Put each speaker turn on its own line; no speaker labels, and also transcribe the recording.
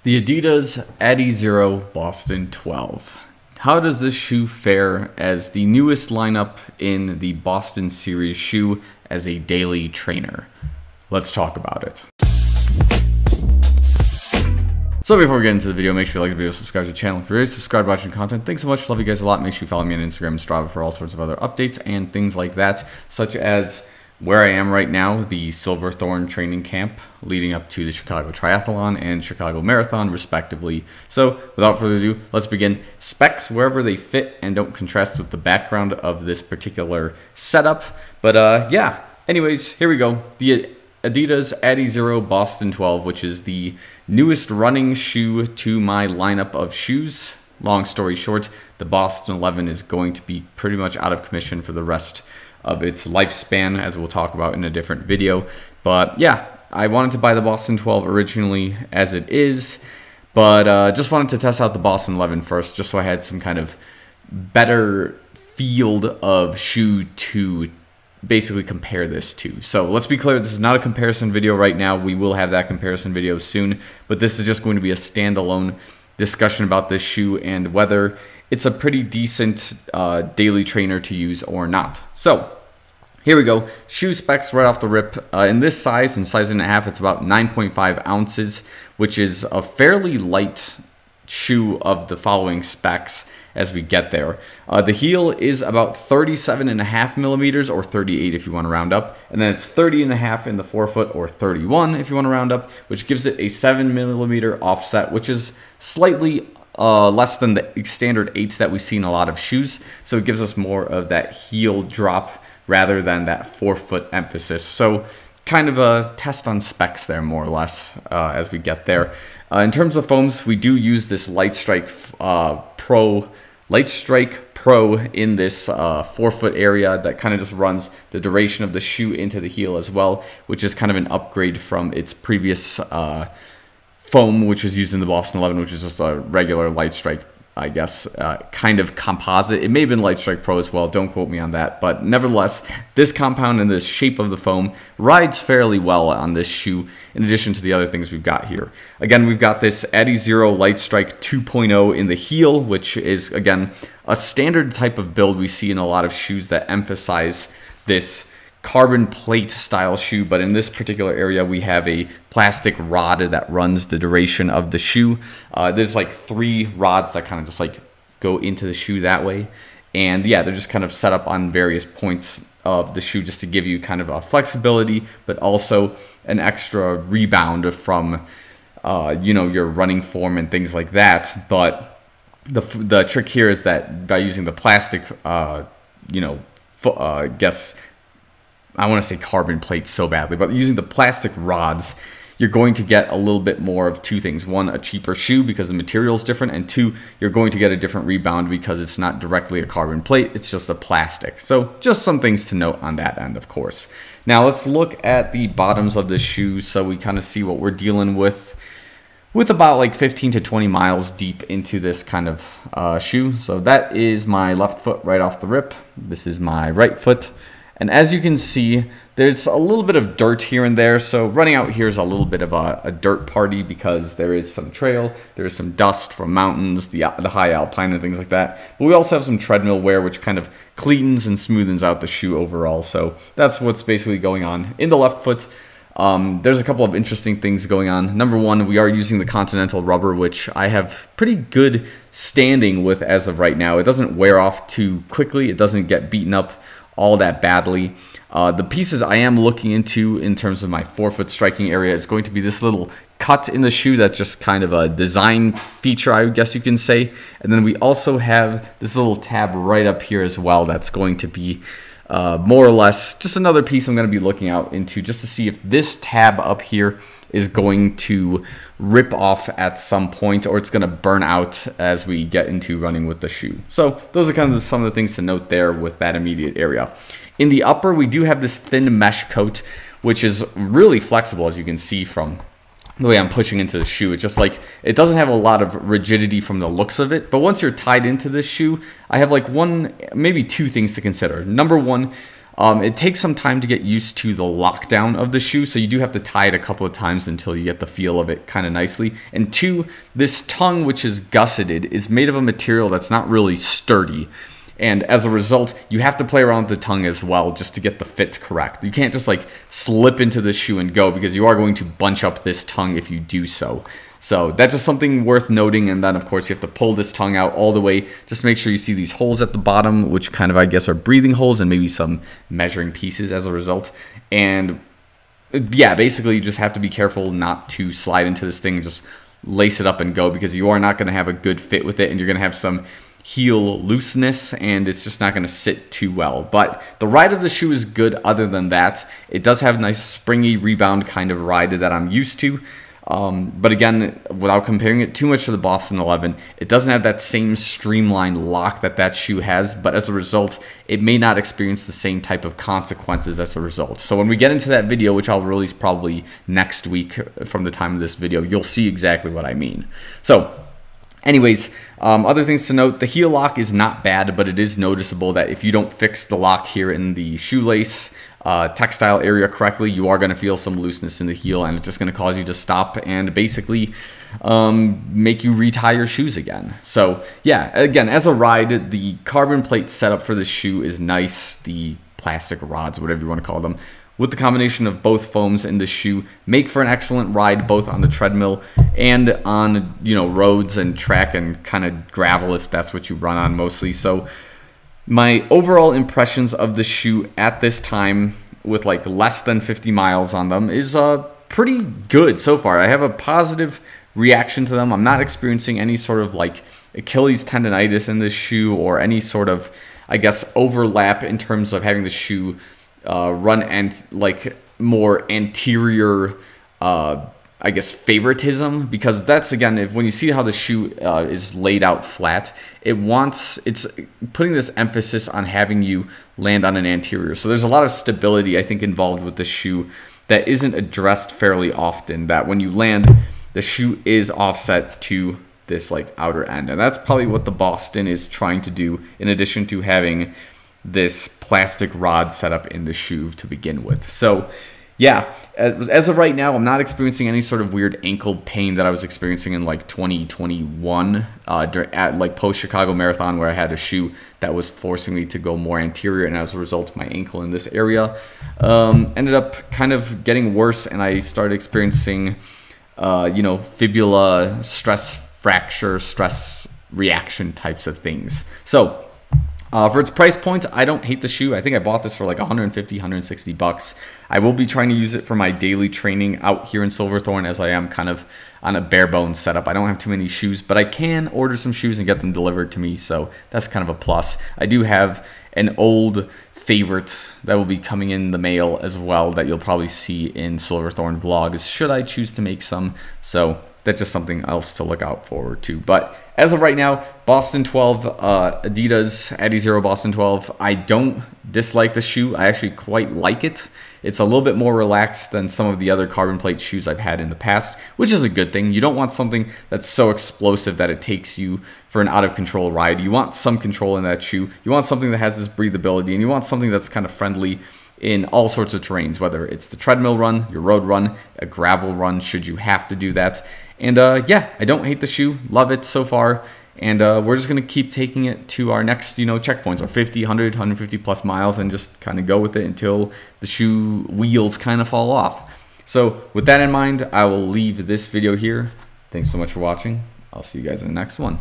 The Adidas Adizero Boston 12. How does this shoe fare as the newest lineup in the Boston series shoe as a daily trainer? Let's talk about it. So before we get into the video, make sure you like the video, subscribe to the channel if you're subscribed, watching content. Thanks so much, love you guys a lot. Make sure you follow me on Instagram and Strava for all sorts of other updates and things like that, such as where I am right now, the Silverthorne training camp leading up to the Chicago Triathlon and Chicago Marathon, respectively. So without further ado, let's begin. Specs wherever they fit and don't contrast with the background of this particular setup. But yeah, anyways, here we go. The Adidas Adizero Boston 12, which is the newest running shoe to my lineup of shoes. Long story short, the Boston 11 is going to be pretty much out of commission for the rest of its lifespan, as we'll talk about in a different video. But yeah, I wanted to buy the Boston 12 originally as it is, but just wanted to test out the Boston 11 first, just so I had some kind of better field of shoe to basically compare this to. So let's be clear, this is not a comparison video right now. We will have that comparison video soon, but this is just going to be a standalone discussion about this shoe and whether it's a pretty decent daily trainer to use or not. So here we go. Shoe specs right off the rip. In this size, and size and a half, it's about 9.5 ounces, which is a fairly light shoe of the following specs as we get there. The heel is about 37.5 millimeters, or 38 if you want to round up, and then it's 30.5 in the forefoot, or 31 if you want to round up, which gives it a 7 millimeter offset, which is slightly less than the standard 8s that we see in a lot of shoes. So it gives us more of that heel drop rather than that forefoot emphasis. So kind of a test on specs there, more or less, as we get there. In terms of foams, we do use this Lightstrike Pro in this forefoot area that kind of just runs the duration of the shoe into the heel as well, which is kind of an upgrade from its previous foam, which was used in the Boston 11, which is just a regular Lightstrike, I guess, kind of composite. It may have been Lightstrike Pro as well, don't quote me on that, but nevertheless, this compound and this shape of the foam rides fairly well on this shoe, in addition to the other things we've got here. Again, we've got this Adizero Lightstrike 2.0 in the heel, which is, again, a standard type of build we see in a lot of shoes that emphasize this carbon plate style shoe, but in this particular area we have a plastic rod that runs the duration of the shoe. There's like 3 rods that kind of just like go into the shoe that way, and yeah, they're just kind of set up on various points of the shoe just to give you kind of a flexibility, but also an extra rebound from you know, your running form and things like that. But the trick here is that by using the plastic you know, I want to say carbon plates so badly, but using the plastic rods, you're going to get a little bit more of 2 things. 1, a cheaper shoe because the material is different, and 2, you're going to get a different rebound because it's not directly a carbon plate, it's just a plastic. So just some things to note on that end, of course. Now let's look at the bottoms of the shoe so we kind of see what we're dealing with about like 15 to 20 miles deep into this kind of shoe. So that is my left foot right off the rip. This is my right foot. And as you can see, there's a little bit of dirt here and there. So running out here is a little bit of a dirt party because there is some trail, there is some dust from mountains, the high alpine and things like that. But we also have some treadmill wear, which kind of cleans and smoothens out the shoe overall. So that's what's basically going on in the left foot. There's a couple of interesting things going on. Number 1, we are using the Continental rubber, which I have pretty good standing with as of right now. It doesn't wear off too quickly. It doesn't get beaten up all that badly. The pieces I am looking into in terms of my forefoot striking area is going to be this little cut in the shoe that's just kind of a design feature, I guess you can say. And then we also have this little tab right up here as well that's going to be more or less just another piece I'm going to be looking out into just to see if this tab up here is going to rip off at some point, or it's going to burn out as we get into running with the shoe. So those are kind of some of the things to note there with that immediate area. In the upper, we do have this thin mesh coat, which is really flexible, as you can see from the way I'm pushing into the shoe. It's just like, it doesn't have a lot of rigidity from the looks of it, but once you're tied into this shoe, I have like 1, maybe 2 things to consider. Number 1, It takes some time to get used to the lockdown of the shoe, so you do have to tie it a couple of times until you get the feel of it kind of nicely. And two, this tongue, which is gusseted, is made of a material that's not really sturdy. And as a result, you have to play around with the tongue as well just to get the fit correct. You can't just like slip into the shoe and go, because you are going to bunch up this tongue if you do so. So that's just something worth noting. And then of course you have to pull this tongue out all the way. Just make sure you see these holes at the bottom, which kind of, I guess, are breathing holes and maybe some measuring pieces as a result. And yeah, basically you just have to be careful not to slide into this thing and just lace it up and go, because you are not going to have a good fit with it, and you're going to have some heel looseness, and it's just not going to sit too well. But the ride of the shoe is good. Other than that, it does have a nice springy rebound kind of ride that I'm used to. But again, without comparing it too much to the Boston 11, it doesn't have that same streamlined lock that shoe has, but as a result, it may not experience the same type of consequences as a result. So when we get into that video, which I'll release probably next week from the time of this video, you'll see exactly what I mean. So anyways, other things to note, the heel lock is not bad, but it is noticeable that if you don't fix the lock here in the shoelace textile area correctly, you are going to feel some looseness in the heel, and it's just going to cause you to stop and basically make you retie your shoes again. So yeah, again, as a ride, the carbon plate setup for this shoe is nice. The plastic rods, whatever you want to call them, with the combination of both foams in the shoe, make for an excellent ride both on the treadmill and on, you know, roads and track and kind of gravel if that's what you run on mostly. So my overall impressions of the shoe at this time, with like less than 50 miles on them, is pretty good so far. I have a positive reaction to them. I'm not experiencing any sort of like Achilles tendonitis in this shoe, or any sort of, I guess, overlap in terms of having the shoe run and like more anterior I guess favoritism, because that's, again, when you see how the shoe is laid out flat, it's putting this emphasis on having you land on an anterior. So there's a lot of stability, I think, involved with the shoe that isn't addressed fairly often, that when you land, the shoe is offset to this like outer end. And that's probably what the Boston is trying to do, in addition to having this plastic rod set up in the shoe to begin with. So yeah, as of right now, I'm not experiencing any sort of weird ankle pain that I was experiencing in like 2021 at like post Chicago Marathon, where I had a shoe that was forcing me to go more anterior, and as a result, my ankle in this area ended up kind of getting worse, and I started experiencing you know, fibula stress fracture, stress reaction types of things. So for its price point, I don't hate the shoe. I think I bought this for like 150, 160 bucks. I will be trying to use it for my daily training out here in Silverthorne, as I am kind of on a bare bones setup. I don't have too many shoes, but I can order some shoes and get them delivered to me, so that's kind of a plus. I do have an old favorite that will be coming in the mail as well that you'll probably see in Silverthorne vlogs, should I choose to make some. So that's just something else to look out forward to. But as of right now, Boston 12, Adidas Adizero Boston 12. I don't dislike the shoe. I actually quite like it. It's a little bit more relaxed than some of the other carbon plate shoes I've had in the past, which is a good thing. You don't want something that's so explosive that it takes you for an out of control ride. You want some control in that shoe. You want something that has this breathability, and you want something that's kind of friendly in all sorts of terrains, whether it's the treadmill run, your road run, a gravel run, should you have to do that. And yeah, I don't hate the shoe. Love it so far. And we're just going to keep taking it to our next, you know, checkpoints, or 50, 100, 150 plus miles, and just kind of go with it until the shoe wheels kind of fall off. So with that in mind, I will leave this video here. Thanks so much for watching. I'll see you guys in the next one.